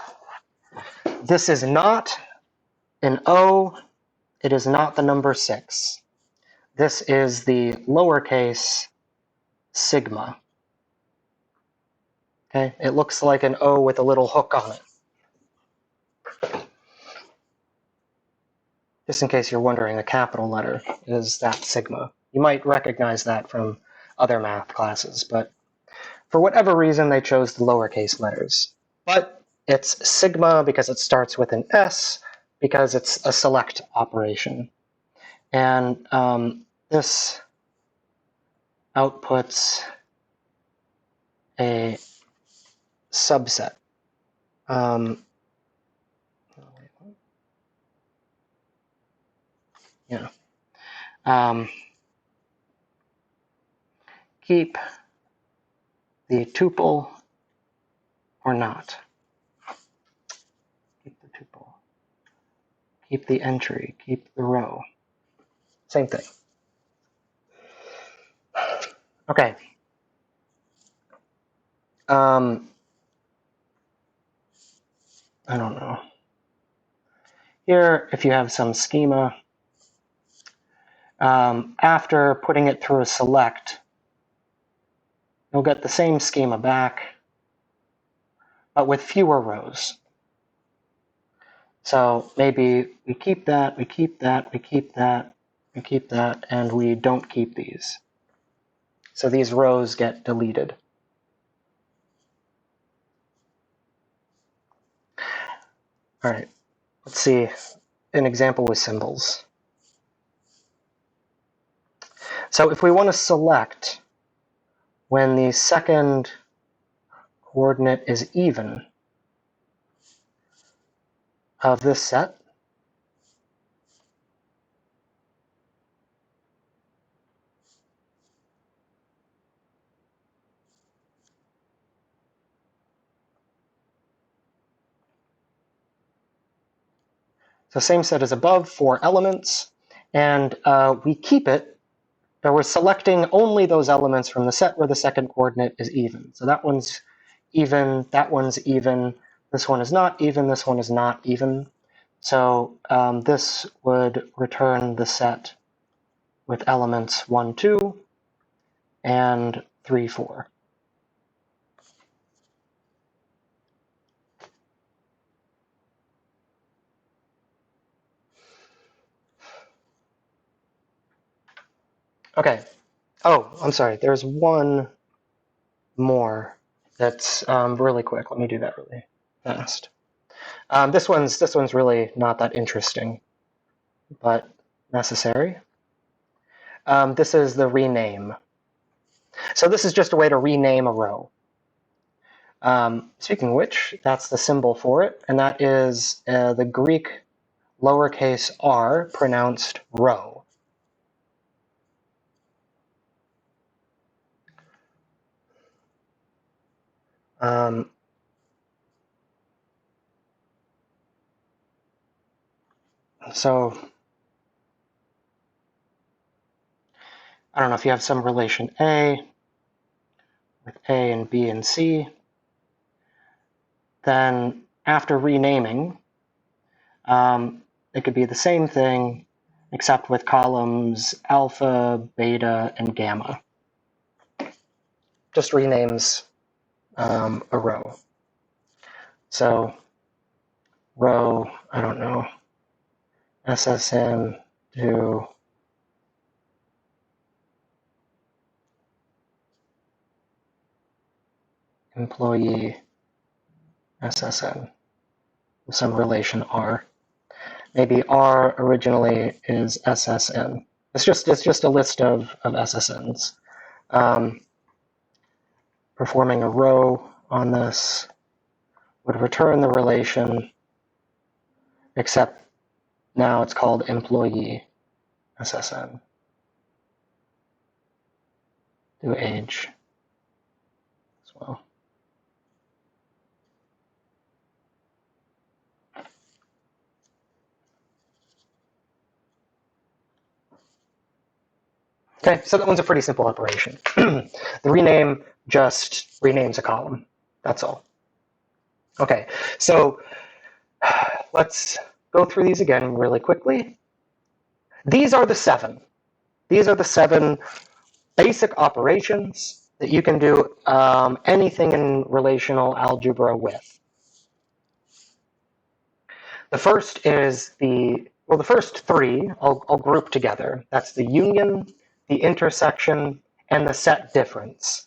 This is not an O. It is not the number 6. This is the lowercase sigma. Okay, it looks like an O with a little hook on it. Just in case you're wondering, a capital letter is that sigma. You might recognize that from other math classes, but for whatever reason, they chose the lowercase letters. But it's sigma because it starts with an S, because it's a select operation. And this outputs a subset. Keep the tuple or not. Keep the tuple. Keep the entry. Keep the row. Same thing. Okay. I don't know. Here, if you have some schema, after putting it through a select, you'll get the same schema back, but with fewer rows. So maybe we keep that, we keep that, we keep that, we keep that, and we don't keep these. So these rows get deleted. All right, let's see an example with symbols. So if we want to select when the second coordinate is even of this set, so same set as above, 4 elements, and we keep it. So we're selecting only those elements from the set where the second coordinate is even. So that one's even, that one's even, this one is not even, this one is not even. So this would return the set with elements 1, 2, and 3, 4. Okay, Oh, I'm sorry. There's one more that's really quick. Let me do that really fast. This one's really not that interesting, but necessary. This is the rename. So this is just a way to rename a row. Speaking of which, that's the symbol for it, and that is the Greek lowercase r pronounced row. So I don't know if you have some relation A with A and B and C, then after renaming, it could be the same thing except with columns alpha, beta, and gamma. Just renames a row. So row, I don't know, SSN to employee SSN with some relation R. Maybe R originally is SSN. It's just a list of SSNs. Performing a row on this would return the relation, except now it's called employee SSN. Do age as well. Okay, so that one's a pretty simple operation. The rename just renames a column. That's all. Okay, so let's go through these again really quickly. These are the seven. These are the seven basic operations that you can do anything in relational algebra with. The first is the first three I'll group together. That's the union, the intersection, and the set difference.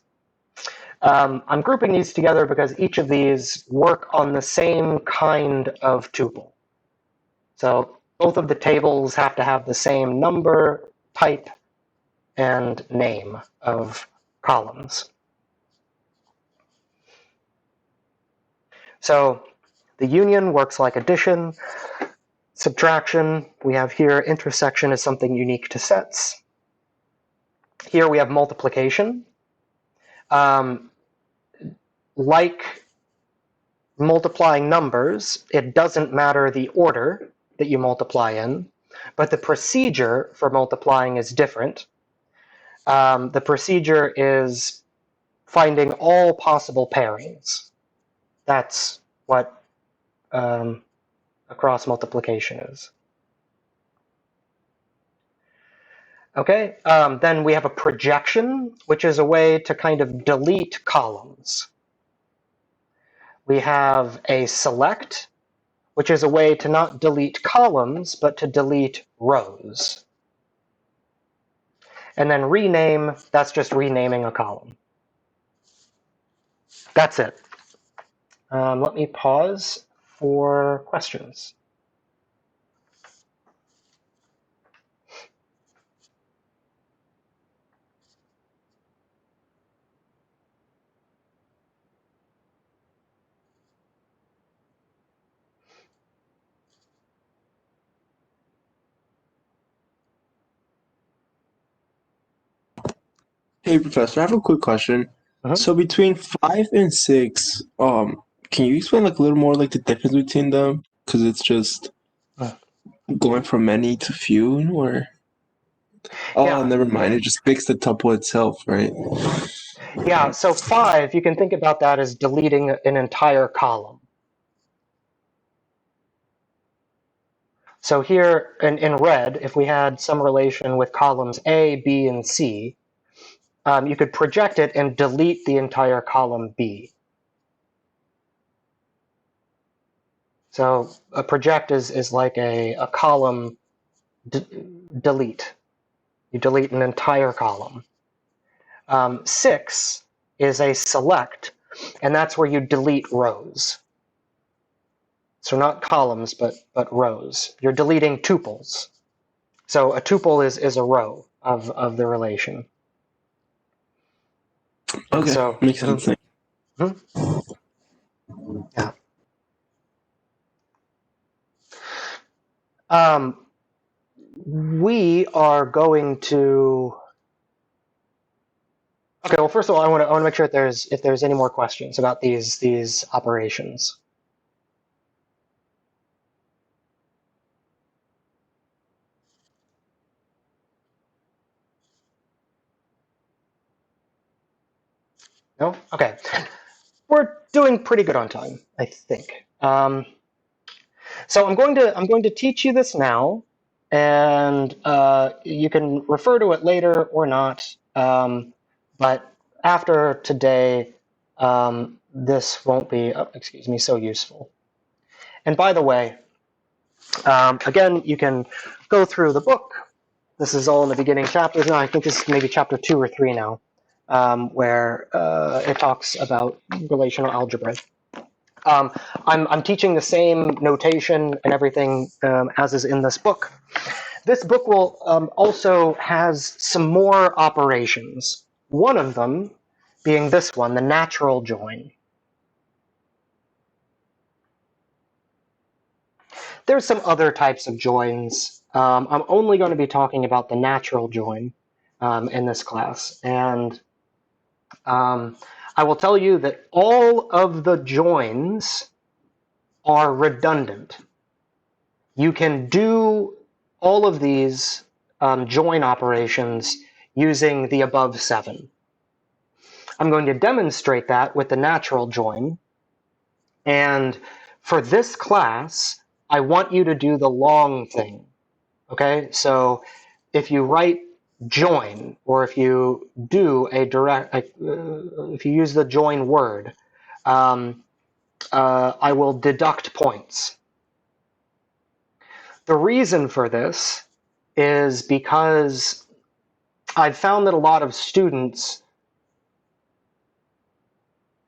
I'm grouping these together because each of these work on the same kind of tuple. So both of the tables have to have the same number, type, and name of columns. So the union works like addition, subtraction. We have here intersection is something unique to sets. Here we have multiplication. Like multiplying numbers, it doesn't matter the order that you multiply in, but the procedure for multiplying is different. The procedure is finding all possible pairings. That's what a cross multiplication is. Okay, then we have a projection, which is a way to kind of delete columns. We have a select, which is a way to not delete columns, but to delete rows. And then rename, that's just renaming a column. That's it. Let me pause for questions. Hey, Professor, I have a quick question. So between 5 and 6, can you explain like a little more like the difference between them? Because it's just going from many to few, or Yeah. never mind. It just picks the tuple itself, right? Yeah, so 5, you can think about that as deleting an entire column. So here in red, if we had some relation with columns A, B, and C, you could project it and delete the entire column B. So a project is like a column delete. You delete an entire column. 6 is a select, and that's where you delete rows. So not columns, but rows. You're deleting tuples. So a tuple is a row of the relation. Okay, So makes sense. Yeah. We are going to. Okay. Well, first of all, I want to make sure if there's any more questions about these operations. No. Okay. We're doing pretty good on time, I think. So I'm going to teach you this now, and you can refer to it later or not. But after today, this won't be, so useful. And by the way, again, you can go through the book. This is all in the beginning chapters. No, I think this is maybe chapter 2 or 3 now, where it talks about relational algebra. I'm teaching the same notation and everything as is in this book. This book will also has some more operations. One of them being this one, the natural join. There's some other types of joins. I'm only going to be talking about the natural join in this class. And I will tell you that all of the joins are redundant. You can do all of these join operations using the above 7. I'm going to demonstrate that with the natural join. And for this class, I want you to do the long thing. Okay, so if you write join, or if you do if you use the join word, I will deduct points. The reason for this is because I've found that a lot of students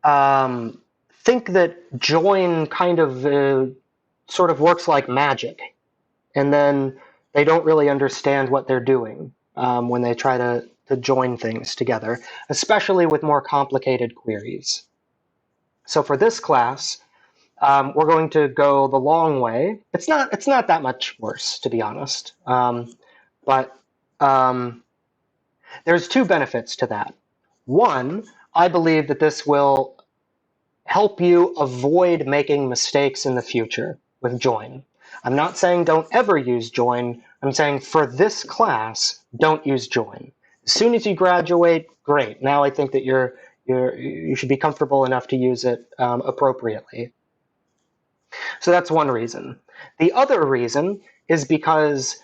think that join kind of sort of works like magic, and then they don't really understand what they're doing when they try to join things together, especially with more complicated queries. So for this class, we're going to go the long way. It's not that much worse, to be honest, but there's 2 benefits to that. One, I believe that this will help you avoid making mistakes in the future with join. I'm not saying don't ever use join. I'm saying for this class, don't use join. As soon as you graduate, great. Now I think that you should be comfortable enough to use it appropriately. So that's one reason. The other reason is because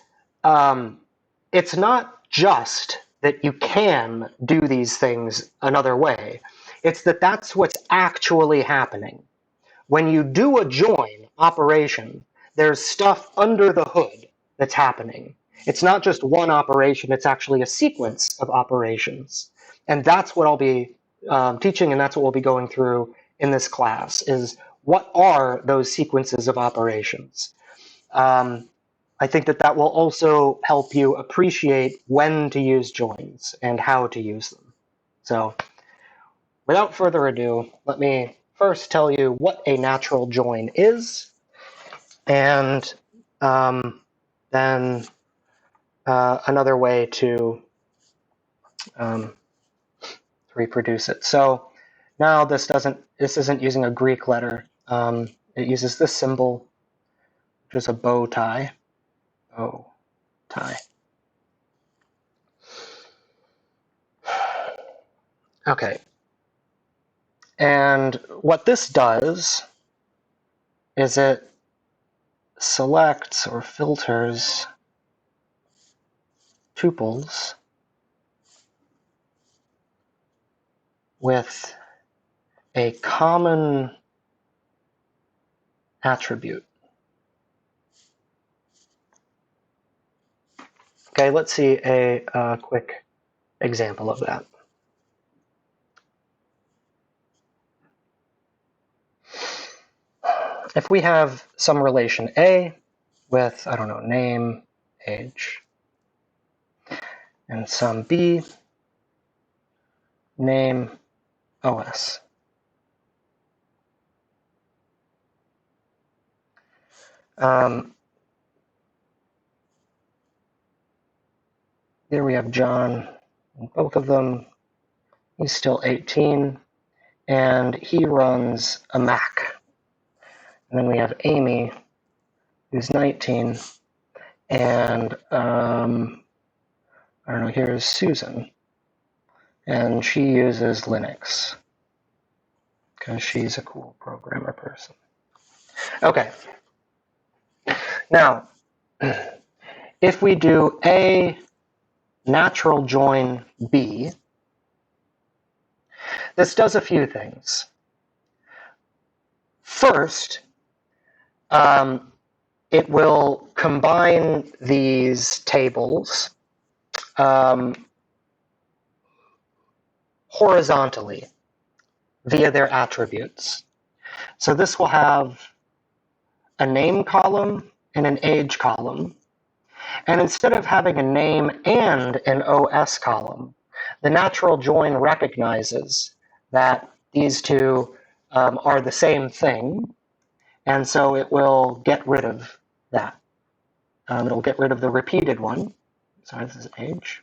it's not just that you can do these things another way. It's that that's what's actually happening. When you do a join operation, there's stuff under the hood that's happening. It's not just one operation, it's actually a sequence of operations. And that's what I'll be teaching, and that's what we'll be going through in this class, is what are those sequences of operations. I think that will also help you appreciate when to use joins and how to use them. So without further ado, let me first tell you what a natural join is, and then another way to reproduce it. So now this isn't using a Greek letter. It uses this symbol, which is a bow tie. Bow tie. Okay. And what this does is it selects or filters tuples with a common attribute. Okay, let's see a quick example of that. if we have some relation A with, I don't know, name, age, and some B, name, OS. Here we have John, both of them. He's still 18, and he runs a Mac. And then we have Amy, who's 19, and I don't know, here's Susan, and she uses Linux because she's a cool programmer person. Okay. Now, if we do A natural join B, this does a few things. First, it will combine these tables horizontally via their attributes. So this will have a name column and an age column. And instead of having a name and an OS column, the natural join recognizes that these two are the same thing, and so it will get rid of that. It'll get rid of the repeated one. Sorry, this is age.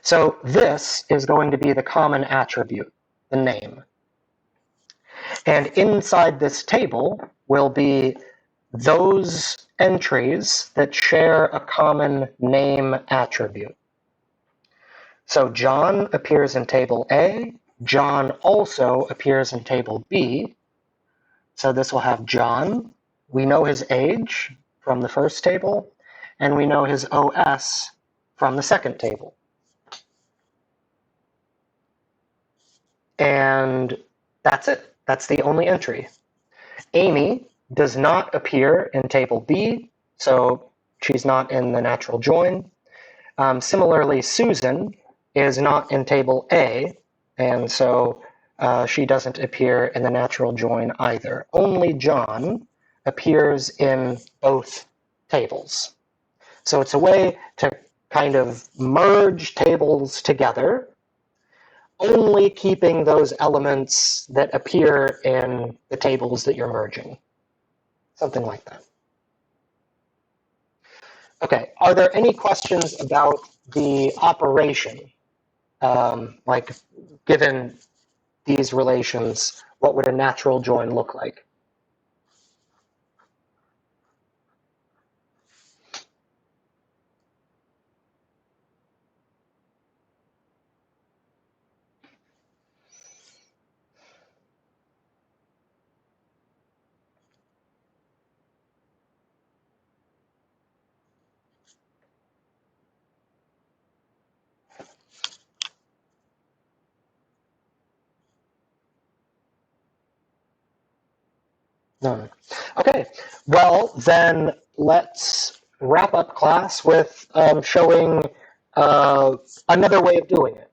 So this is going to be the common attribute, the name. And inside this table will be those entries that share a common name attribute. So John appears in table A. John also appears in table B. So this will have John. We know his age from the first table, and we know his OS from the second table. And that's it. That's the only entry. Amy does not appear in table B, so she's not in the natural join. Similarly, Susan is not in table A, and so she doesn't appear in the natural join either. Only John appears in both tables. So it's a way to kind of merge tables together, only keeping those elements that appear in the tables that you're merging. Something like that. Okay, are there any questions about the operation? Like, given these relations, what would a natural join look like? No. Okay, well, then let's wrap up class with showing another way of doing it.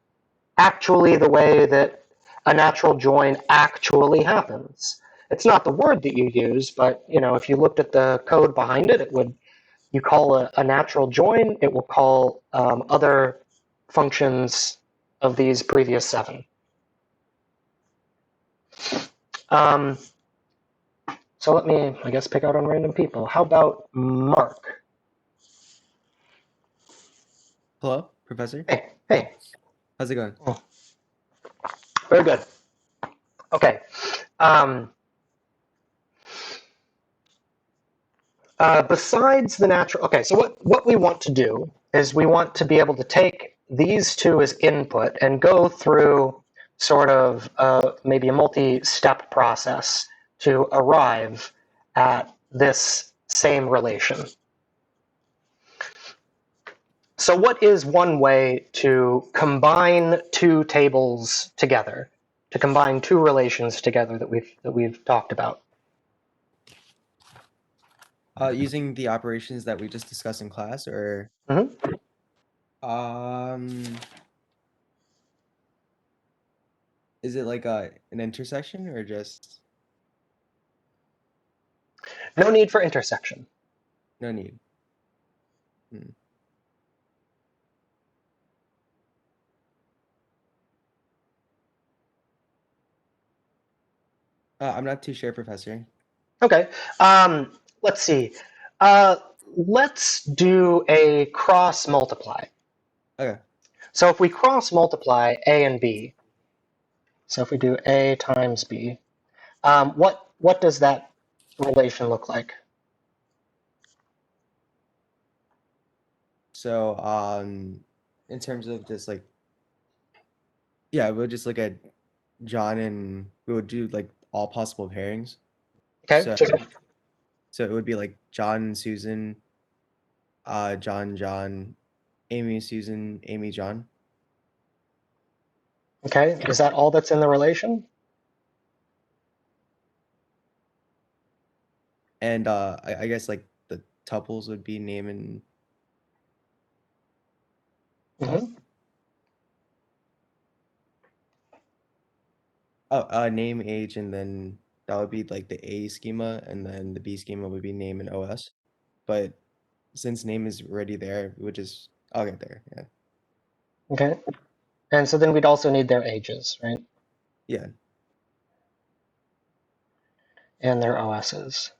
Actually, the way that a natural join actually happens. It's not the word that you use, but if you looked at the code behind it, you call a natural join, it will call other functions of these previous 7. So let me, I guess, pick out on random people. How about Mark? Hello, Professor. Hey. How's it going? Oh. Very good. Okay. Besides the natural, okay, so what we want to do is we want to be able to take these two as input and go through sort of maybe a multi-step process to arrive at this same relation. So what is one way to combine two tables together, to combine two relations together that we've talked about? Using the operations that we just discussed in class, or Is it like an intersection or just No need for intersection. no need? I'm not too sure, Professor. Okay. Let's see. Let's do a cross multiply. Okay. So if we cross multiply A and B, so if we do A times B, what does that relation look like? So in terms of just like, yeah, we'll just look at John and we would do like all possible pairings. Okay. So it would be like John, Susan, John, Amy, Susan, Amy, John. Okay. Is that all that's in the relation? And I guess like the tuples would be name and Mm-hmm. name, age, and then that would be like the A schema, and then the B schema would be name and OS. But since name is already there, we would just I'll get there. Yeah. Okay. And so then we'd also need their ages, right? Yeah. And their OSs.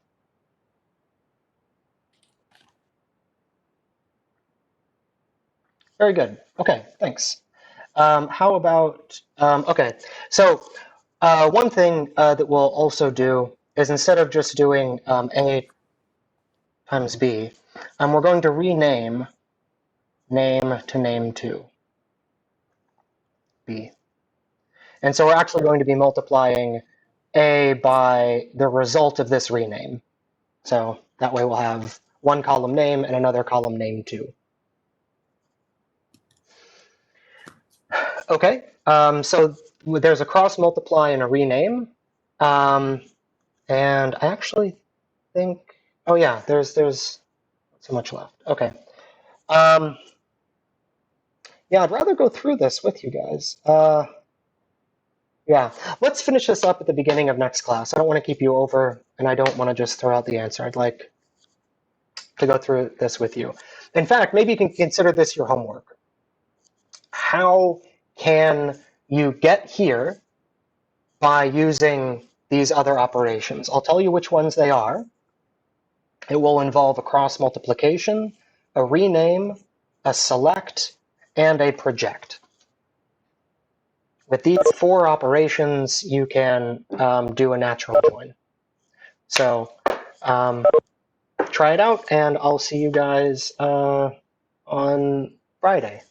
Very good. Okay, thanks. How about, okay, so one thing that we'll also do is instead of just doing A times B, we're going to rename name to name2, B. And so we're actually going to be multiplying A by the result of this rename. So that way we'll have one column name and another column name2. Okay, so there's a cross multiply and a rename. And I actually think, oh yeah, there's not so much left. Okay. Yeah, I'd rather go through this with you guys. Yeah, let's finish this up at the beginning of next class. I don't want to keep you over, and I don't want to just throw out the answer. I'd like to go through this with you. In fact, maybe you can consider this your homework. How can you get here by using these other operations? I'll tell you which ones they are. It will involve a cross multiplication, a rename, a select, and a project. With these 4 operations, you can do a natural join. So try it out, and I'll see you guys on Friday.